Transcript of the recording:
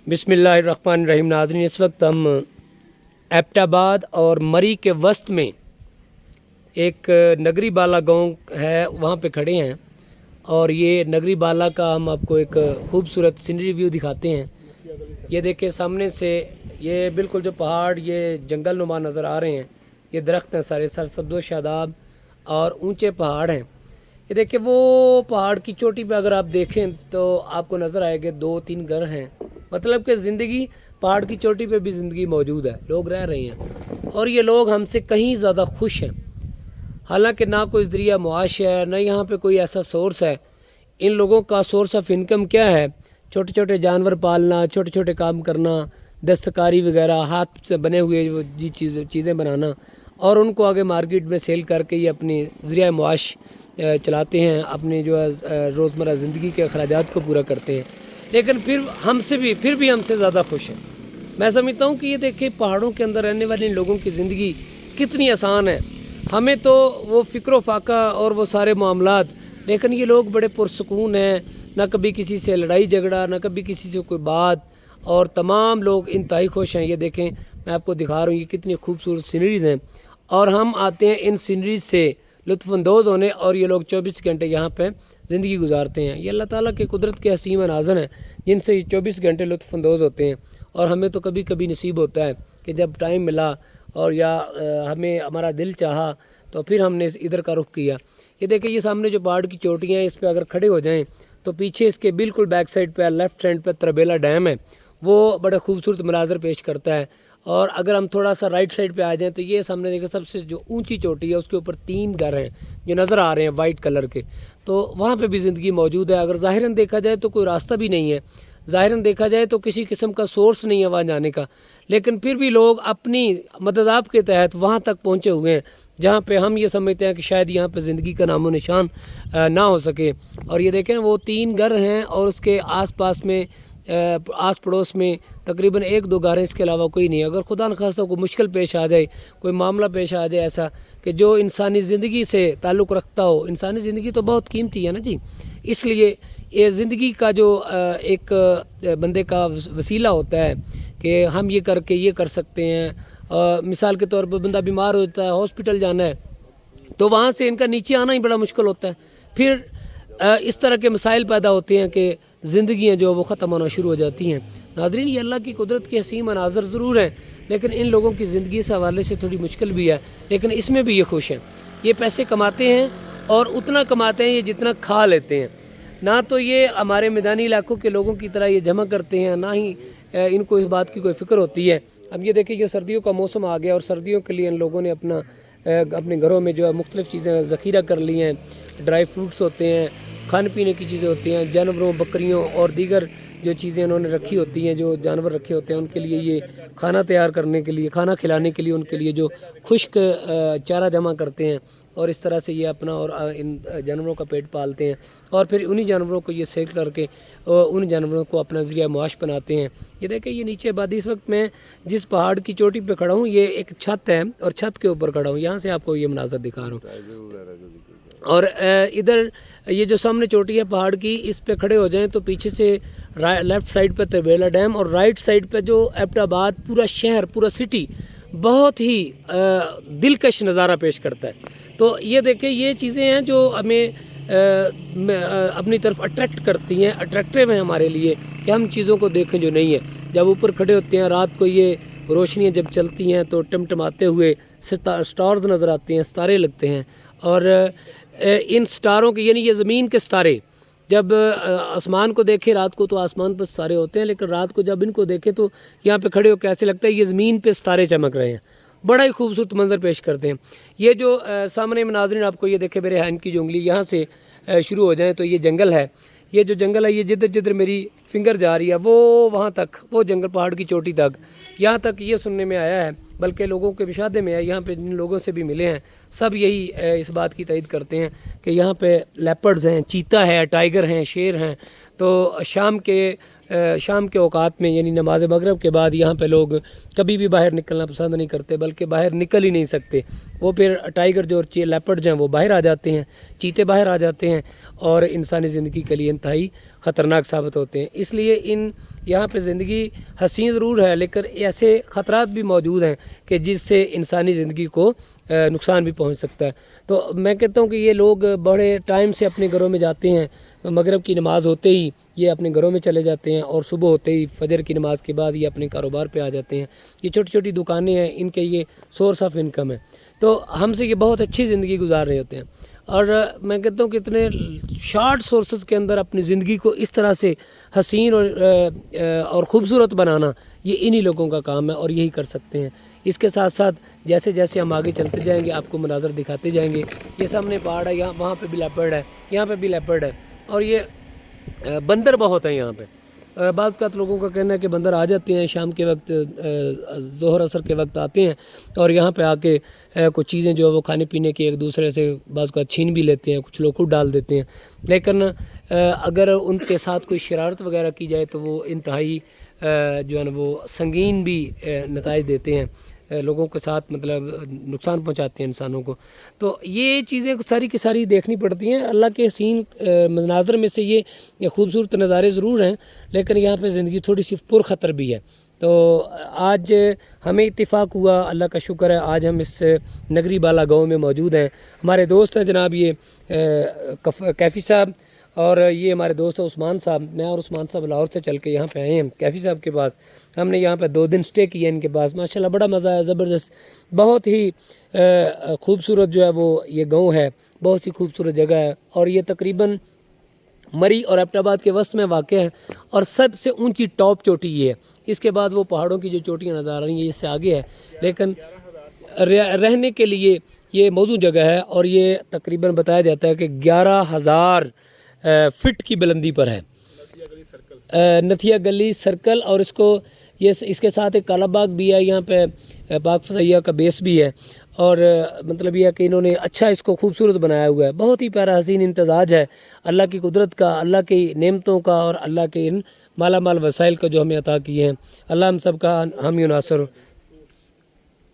बिस्मिल्लाहिर्रहमानिर्रहीम। नाज़रीन, इस वक्त हम एबटाबाद और मरी के वस्त में एक नगरी बाला गांव है, वहाँ पे खड़े हैं और ये नगरी बाला का हम आपको एक खूबसूरत सीनरी व्यू दिखाते हैं। ये देखें सामने से, ये बिल्कुल जो पहाड़, ये जंगल नुमा नज़र आ रहे हैं। ये दरख्त हैं सारे सरसब्ज़ शादाब और ऊंचे पहाड़ हैं। ये देखिए वो पहाड़ की चोटी पे अगर आप देखें तो आपको नज़र आएगा 2-3 घर हैं। मतलब कि ज़िंदगी पहाड़ की चोटी पे भी ज़िंदगी मौजूद है, लोग रह रहे हैं और ये लोग हमसे कहीं ज़्यादा खुश हैं। हालांकि ना कोई ज़रिया मुआश है, ना यहाँ पे कोई ऐसा सोर्स है। इन लोगों का सोर्स ऑफ इनकम क्या है? छोटे छोटे जानवर पालना, छोटे छोटे काम करना, दस्तकारी वगैरह, हाथ से बने हुए वो चीज़ें बनाना और उनको आगे मार्केट में सेल करके ये अपनी ज़रिया मुआश चलाते हैं, अपने जो है रोज़मर्रा ज़िंदगी के अखराजात को पूरा करते हैं। लेकिन फिर भी हमसे ज़्यादा खुश हैं। मैं समझता हूँ कि ये देखिए पहाड़ों के अंदर रहने वाले लोगों की ज़िंदगी कितनी आसान है। हमें तो वो फ़िक्र फाका और वो सारे मामलात, लेकिन ये लोग बड़े पुरसकून हैं। ना कभी किसी से लड़ाई झगड़ा, ना कभी किसी से कोई बात, और तमाम लोग इंतहाई खुश हैं। ये देखें, मैं आपको दिखा रहा हूँ ये कितनी खूबसूरत सीनरीज़ हैं और हम आते हैं इन सीनरीज से लुत्फ़अंदोज़ होने, और ये लोग 24 घंटे यहाँ पे ज़िंदगी गुजारते हैं। ये अल्लाह ताला के कुदरत के हसीन मनाज़र हैं जिनसे ये 24 घंटे लुत्फ़अंदोज़ होते हैं। और हमें तो कभी कभी नसीब होता है कि जब टाइम मिला और या हमें हमारा दिल चाहा तो फिर हमने इधर का रुख किया। ये देखिए ये सामने जो पहाड़ की चोटियाँ हैं, इस पर अगर खड़े हो जाएँ तो पीछे इसके बिल्कुल बैक साइड पर लेफ़्ट साइड पर तरबेला डैम है, वो बड़ा खूबसूरत मनाज़र पेश करता है। और अगर हम थोड़ा सा राइट साइड पे आ जाएं तो ये सामने देखिए सबसे जो ऊंची चोटी है उसके ऊपर 3 घर हैं जो नज़र आ रहे हैं वाइट कलर के। तो वहाँ पे भी ज़िंदगी मौजूद है। अगर ज़ाहिरन देखा जाए तो कोई रास्ता भी नहीं है, ज़ाहिरन देखा जाए तो किसी किस्म का सोर्स नहीं है वहाँ जाने का, लेकिन फिर भी लोग अपनी मददाब के तहत वहाँ तक पहुँचे हुए हैं जहाँ पे हम ये समझते हैं कि शायद यहाँ पे ज़िंदगी का नामो निशान ना हो सके। और ये देखें वो 3 घर हैं और उसके आस में आस पड़ोस में तकरीबन 1-2 घर हैं, इसके अलावा कोई नहीं है। अगर खुदा न खास्ता कोई मुश्किल पेश आ जाए, कोई मामला पेश आ जाए ऐसा कि जो इंसानी ज़िंदगी से ताल्लुक़ रखता हो, इंसानी ज़िंदगी तो बहुत कीमती है ना जी, इसलिए ये ज़िंदगी का जो एक बंदे का वसीला होता है कि हम ये करके ये कर सकते हैं। मिसाल के तौर पर बंदा बीमार होता है, हॉस्पिटल जाना है, तो वहाँ से इनका नीचे आना ही बड़ा मुश्किल होता है। फिर इस तरह के मसाइल पैदा होते हैं कि ज़िंदगियाँ जो वो ख़त्म होना शुरू हो जाती हैं। नाज़रीन, ये अल्लाह की कुदरत के हसीन मनाज़र ज़रूर हैं, लेकिन इन लोगों की ज़िंदगी से हवाले से थोड़ी मुश्किल भी है, लेकिन इसमें भी ये खुश हैं। ये पैसे कमाते हैं और उतना कमाते हैं ये जितना खा लेते हैं। ना तो ये हमारे मैदानी इलाकों के लोगों की तरह ये जमा करते हैं, ना ही इनको इस बात की कोई फ़िक्र होती है। अब ये देखिए ये सर्दियों का मौसम आ गया और सर्दियों के लिए इन लोगों ने अपने घरों में जो है मुख्तलिफ़ चीज़ें ज़ख़ीरा कर ली हैं। ड्राई फ्रूट्स होते हैं, खाने पीने की चीज़ें होती हैं, जानवरों, बकरियों और दीगर जो चीज़ें उन्होंने रखी होती हैं, जो जानवर रखे होते हैं उनके लिए ये खाना तैयार करने के लिए, खाना खिलाने के लिए उनके लिए जो खुश्क चारा जमा करते हैं और इस तरह से ये अपना और इन जानवरों का पेट पालते हैं और फिर उन्हीं जानवरों को ये सेल करके उन जानवरों को अपना ज़रिया मुआश बनाते हैं। ये देखें ये नीचे आबादी, इस वक्त मैं जिस पहाड़ की चोटी पे खड़ा हूँ ये एक छत है और छत के ऊपर खड़ा हूँ, यहाँ से आपको ये मनाज़र दिखा रहा हूँ। और इधर ये जो सामने चोटी है पहाड़ की, इस पे खड़े हो जाएं तो पीछे से लेफ़्ट साइड पे तरबेला डैम और राइट साइड पे जो एबटाबाद पूरा शहर, पूरा सिटी बहुत ही दिलकश नज़ारा पेश करता है। तो ये देखें ये चीज़ें हैं जो हमें अपनी तरफ अट्रैक्ट करती हैं, अट्रैक्टिव हैं हमारे लिए कि हम चीज़ों को देखें जो नहीं है। जब ऊपर खड़े होते हैं रात को, ये रोशनियाँ जब चलती हैं तो टमटमाते हुए स्टार्स नज़र आते हैं, सितारे लगते हैं। और इन स्टारों के, यानी ये ज़मीन के सितारे, जब आसमान को देखें रात को तो आसमान पर सितारे होते हैं, लेकिन रात को जब इनको देखें तो यहाँ पे खड़े होकर ऐसे लगता है ये ज़मीन पे सितारे चमक रहे हैं। बड़ा ही खूबसूरत मंजर पेश करते हैं। ये जो सामने नाज़रीन आपको ये देखें मेरे हैंड की जो उंगली यहाँ से शुरू हो जाए तो ये जंगल है। ये जो जंगल है ये जिधर जिधर मेरी फिंगर जा रही है वो वहाँ तक, वो जंगल पहाड़ की चोटी तक, यहाँ तक ये सुनने में आया है, बल्कि लोगों के मुशाहदे में है। यहाँ पे जिन लोगों से भी मिले हैं सब यही इस बात की तायद करते हैं कि यहाँ पे लेपर्ड्स हैं, चीता है, टाइगर हैं, शेर हैं। तो शाम के औकात में, यानी नमाज मगरिब के बाद यहाँ पे लोग कभी भी बाहर निकलना पसंद नहीं करते, बल्कि बाहर निकल ही नहीं सकते। वो फिर टाइगर जो लेपर्ड्स हैं वो बाहर आ जाते हैं, चीते बाहर आ जाते हैं اور انسانی زندگی کے لیے انتہائی خطرناک ثابت ہوتے ہیں. اس لیے یہاں پہ زندگی حسین ضرور ہے، لیکن ایسے خطرات بھی موجود ہیں کہ جس سے انسانی زندگی کو نقصان بھی پہنچ سکتا ہے. تو میں کہتا ہوں کہ یہ لوگ بڑے ٹائم سے اپنے گھروں میں جاتے ہیں، مغرب کی نماز ہوتے ہی یہ اپنے گھروں میں چلے جاتے ہیں، اور صبح ہوتے ہی فجر کی نماز کے بعد یہ اپنے کاروبار پہ آ جاتے ہیں. یہ چھوٹی چھوٹی دکانیں ہیں، ان کے یہ سورس آف انکم ہے. تو ہم سے یہ بہت اچھی زندگی گزار رہے ہوتے ہیں، اور میں کہتا ہوں کہ اتنے شارٹ سورسز کے اندر اپنی زندگی کو اس طرح سے حسین اور خوبصورت بنانا یہ انہی لوگوں کا کام ہے، اور یہی کر سکتے ہیں. اس کے ساتھ ساتھ جیسے جیسے ہم آگے چلتے جائیں گے آپ کو مناظر دکھاتے جائیں گے. یہ سامنے پہاڑ ہے، یہاں وہاں پہ بھی لیپرڈ ہے، یہاں پہ بھی لیپرڈ ہے، اور یہ بندر بہت ہیں یہاں پہ. بعض اوقات لوگوں کا کہنا ہے کہ بندر آ جاتے ہیں شام کے وقت، ظہر عصر کے وقت آتے ہیں، اور یہاں پہ آ کے کچھ چیزیں جو ہے وہ کھانے پینے کی ایک دوسرے سے بعض اوقات چھین بھی لیتے ہیں، کچھ لوگ خود ڈال دیتے ہیں. لیکن اگر ان کے ساتھ کوئی شرارت وغیرہ کی جائے تو وہ انتہائی جو ہے نا وہ سنگین بھی نتائج دیتے ہیں لوگوں کے ساتھ، مطلب نقصان پہنچاتے ہیں انسانوں کو. تو یہ چیزیں ساری کی ساری دیکھنی پڑتی ہیں. اللہ کے حسین مناظر میں سے یہ خوبصورت نظارے ضرور ہیں، لیکن یہاں پہ زندگی تھوڑی سی پرخطر بھی ہے. تو آج ہمیں اتفاق ہوا، اللہ کا شکر ہے، آج ہم اس نگری بالا گاؤں میں موجود ہیں. ہمارے دوست ہیں جناب یہ کیفی صاحب، اور یہ ہمارے دوست ہیں عثمان صاحب. میں اور عثمان صاحب لاہور سے چل کے یہاں پہ آئے ہیں کیفی صاحب کے پاس. ہم نے یہاں پہ 2 دن سٹے کیا ان کے پاس. ماشاءاللہ بڑا مزہ آیا، زبردست، بہت ہی خوبصورت جو ہے وہ یہ گاؤں ہے، بہت ہی خوبصورت جگہ ہے. اور یہ تقریباً مری اور ایبٹ آباد کے وسط میں واقع ہے، اور سب سے اونچی ٹاپ چوٹی یہ ہے. اس کے بعد وہ پہاڑوں کی جو چوٹیاں نظر آ رہی ہیں اس سے آگے ہے، لیکن رہنے کے لیے یہ موزوں جگہ ہے. اور یہ تقریباً بتایا جاتا ہے کہ 11,000 فٹ کی بلندی پر ہے، نتھیا گلی سرکل. اور اس کے ساتھ ایک کالا باغ بھی ہے، یہاں پہ پاک فضائیہ کا بیس بھی ہے. اور مطلب یہ ہے کہ انہوں نے اچھا اس کو خوبصورت بنایا ہوا ہے. بہت ہی پیارا حسین امتزاج ہے اللہ کی قدرت کا، اللہ کی نعمتوں کا، اور اللہ کے ان مالا مال وسائل کا جو ہمیں عطا کیے ہیں. اللہ ہم سب کا حامی و ناصر